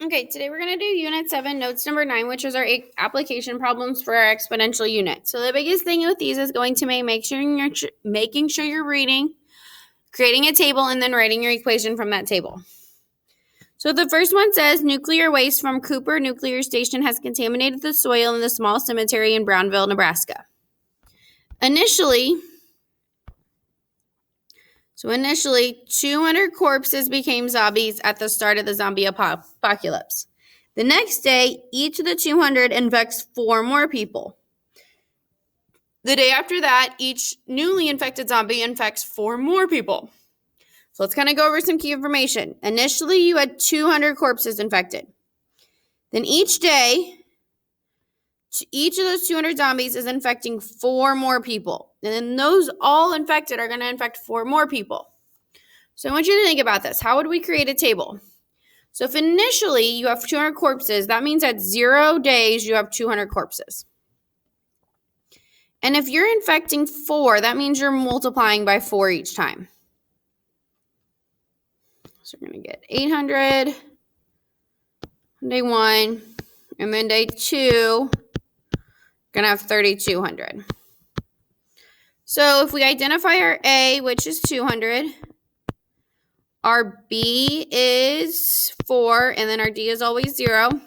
Okay, today we're going to do Unit 7, Notes number 9, which is our application problems for our exponential unit. So the biggest thing with these is going to be making sure you're reading, creating a table, and then writing your equation from that table. So the first one says, nuclear waste from Cooper Nuclear Station has contaminated the soil in the small cemetery in Brownville, Nebraska. Initially, 200 corpses became zombies at the start of the zombie apocalypse. The next day, each of the 200 infects 4 more people. The day after that, each newly infected zombie infects 4 more people. So let's kind of go over some key information. Initially, you had 200 corpses infected. Then each day, each of those 200 zombies is infecting 4 more people. And then those all infected are going to infect 4 more people. So I want you to think about this. How would we create a table? So if initially you have 200 corpses, that means at 0 days you have 200 corpses. And if you're infecting 4, that means you're multiplying by 4 each time. So we're going to get 800 on day 1, and then day 2, we're going to have 3,200. So if we identify our A, which is 200, our B is 4, and then our D is always 0.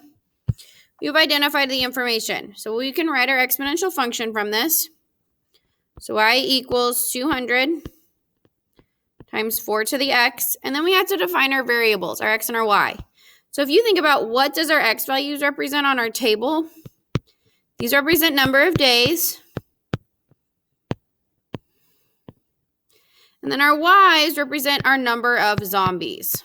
We've identified the information. So we can write our exponential function from this. So y equals 200 times 4 to the x. And then we have to define our variables, our x and our y. So if you think about what does our x values represent on our table, these represent number of days. And then our y's represent our number of zombies.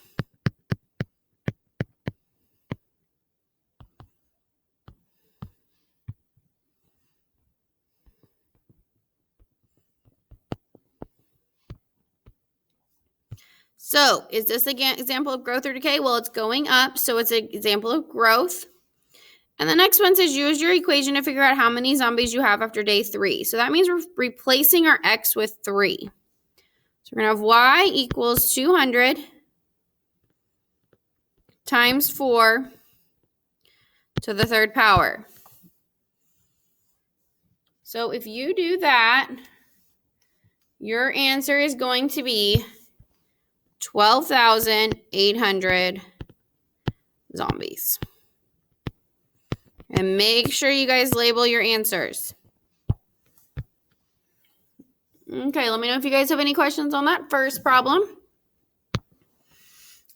So is this again example of growth or decay? Well, it's going up, so it's an example of growth. And the next one says use your equation to figure out how many zombies you have after day 3. So that means we're replacing our x with 3. So we're going to have y equals 200 times 4 to the 3rd power. So if you do that, your answer is going to be 12,800 zombies. And make sure you guys label your answers. Okay, let me know if you guys have any questions on that first problem.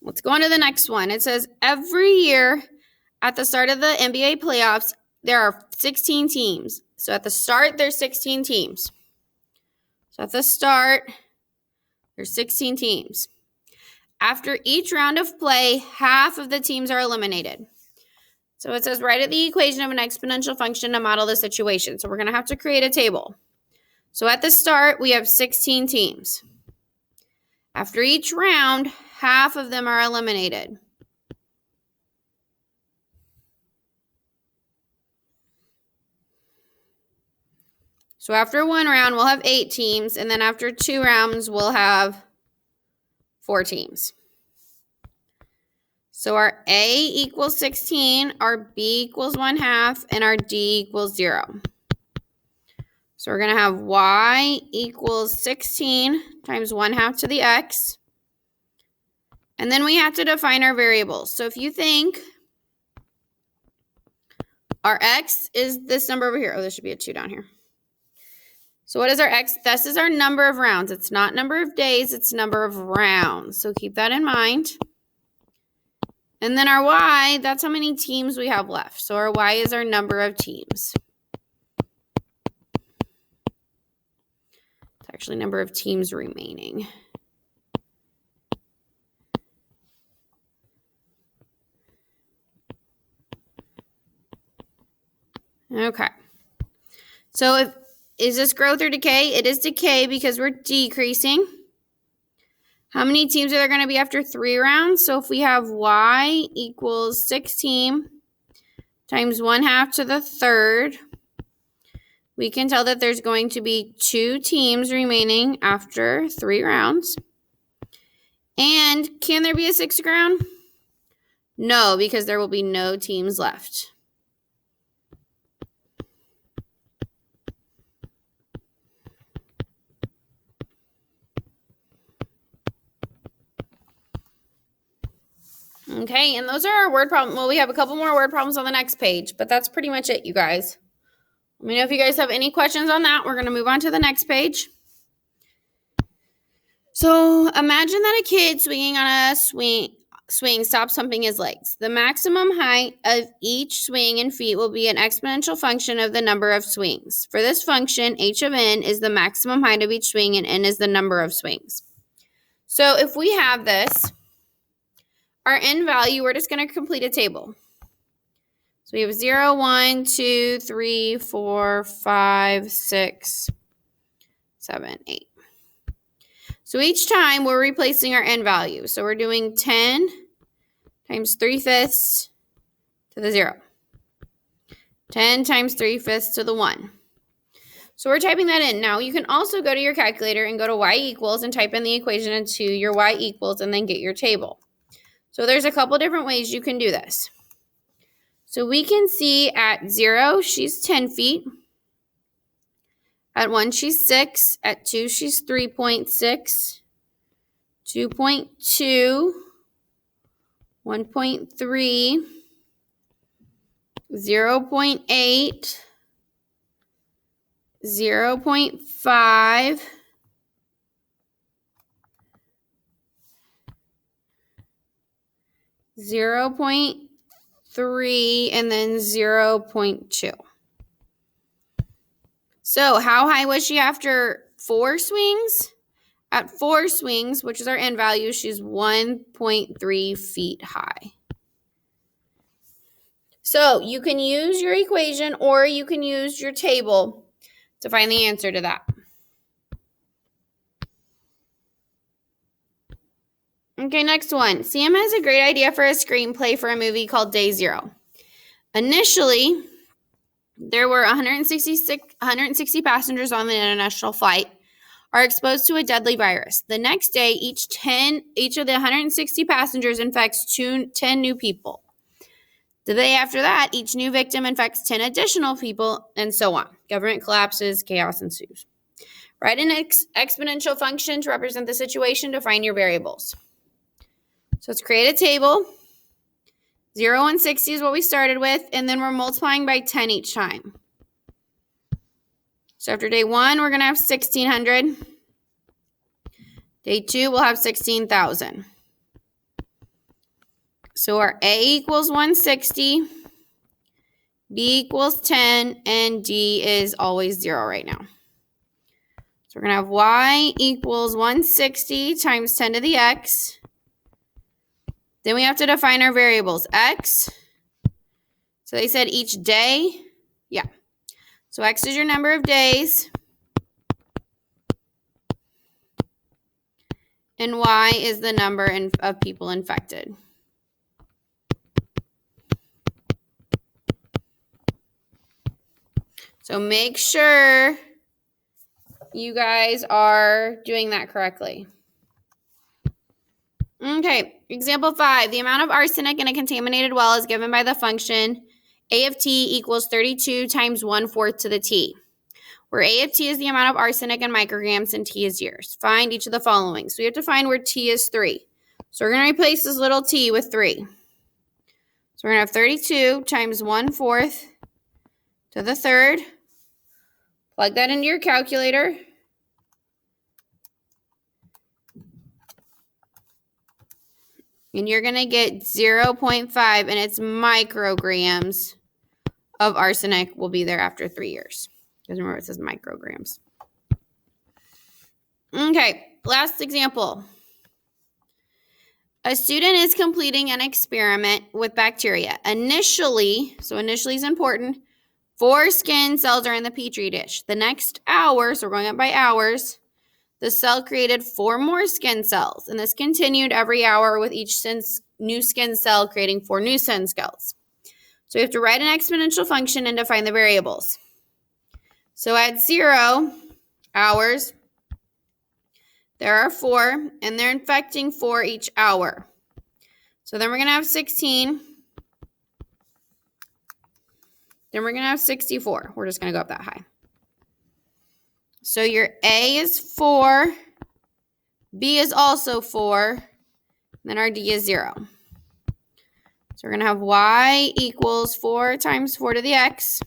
Let's go on to the next one. It says, every year at the start of the NBA playoffs, there are 16 teams. So at the start, there's 16 teams. So at the start, there's 16 teams. After each round of play, half of the teams are eliminated. So it says, write the equation of an exponential function to model the situation. So we're going to have to create a table. So at the start, we have 16 teams. After each round, half of them are eliminated. So after 1 round, we'll have 8 teams, and then after 2 rounds, we'll have 4 teams. So our A equals 16, our B equals 1/2, and our D equals 0. So we're going to have y equals 16 times 1/2 to the x. And then we have to define our variables. So if you think our x is this number over here. Oh, there should be a 2 down here. So what is our x? This is our number of rounds. It's not number of days, it's number of rounds. So keep that in mind. And then our y, that's how many teams we have left. So our y is our number of teams. It's actually number of teams remaining. Okay. So is this growth or decay? It is decay because we're decreasing. How many teams are there going to be after 3 rounds? So if we have y equals 16 times 1/2 to the 3rd, we can tell that there's going to be 2 teams remaining after 3 rounds. And can there be a 6th round? No, because there will be no teams left. Okay, and those are our word problems. Well, we have a couple more word problems on the next page, but that's pretty much it, you guys. Let me know if you guys have any questions on that. We're going to move on to the next page. So imagine that a kid swinging on a swing stops humping his legs. The maximum height of each swing in feet will be an exponential function of the number of swings. For this function, h of n is the maximum height of each swing and n is the number of swings. So if we have this, our n value, we're just going to complete a table. So we have 0, 1, 2, 3, 4, 5, 6, 7, 8. So each time we're replacing our n value. So we're doing 10 times 3/5 to the 0. 10 times 3/5 to the 1. So we're typing that in. Now you can also go to your calculator and go to y equals and type in the equation into your y equals and then get your table. So there's a couple different ways you can do this. So we can see at 0, she's 10 feet. At 1, she's 6. At 2, she's 3.6. 2.2. 1.3. 0.8. 0.5. 0.3, and then 0.2. So how high was she after 4 swings? At 4 swings, which is our n value, she's 1.3 feet high. So you can use your equation or you can use your table to find the answer to that. Okay, next one. Sam has a great idea for a screenplay for a movie called Day Zero. Initially, there were 160 passengers on the international flight are exposed to a deadly virus. The next day, each of the 160 passengers infects 10 new people. The day after that, each new victim infects 10 additional people, and so on. Government collapses, chaos ensues. Write an exponential function to represent the situation to find your variables. So let's create a table. 0 and 60 is what we started with, and then we're multiplying by 10 each time. So after day 1, we're going to have 1,600. Day 2, we'll have 16,000. So our A equals 160, B equals 10, and D is always 0 right now. So we're going to have Y equals 160 times 10 to the X. Then we have to define our variables. X, so they said each day. Yeah. So X is your number of days. And Y is the number of people infected. So make sure you guys are doing that correctly. Okay, example 5. The amount of arsenic in a contaminated well is given by the function A of t equals 32 times 1/4 to the t, where A of t is the amount of arsenic in micrograms and t is years. Find each of the following. So we have to find where t is 3. So we're going to replace this little t with 3. So we're going to have 32 times 1/4 to the third. Plug that into your calculator. And you're going to get 0.5, and it's micrograms of arsenic will be there after 3 years. Because remember, it says micrograms. Okay, last example. A student is completing an experiment with bacteria. Initially is important, 4 skin cells are in the Petri dish. The next hour, so we're going up by hours, the cell created 4 more skin cells, and this continued every hour with each new skin cell creating 4 new skin cells. So we have to write an exponential function and define the variables. So at 0 hours, there are 4, and they're infecting 4 each hour. So then we're going to have 16. Then we're going to have 64. We're just going to go up that high. So your A is 4. B is also 4. Then our D is 0. So we're going to have y equals 4 times 4 to the x.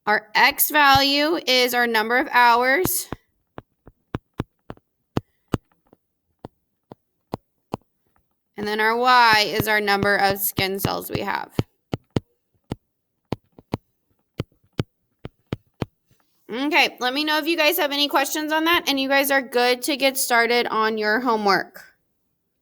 Our x value is our number of hours. And then our y is our number of skin cells we have. Okay, let me know if you guys have any questions on that and you guys are good to get started on your homework.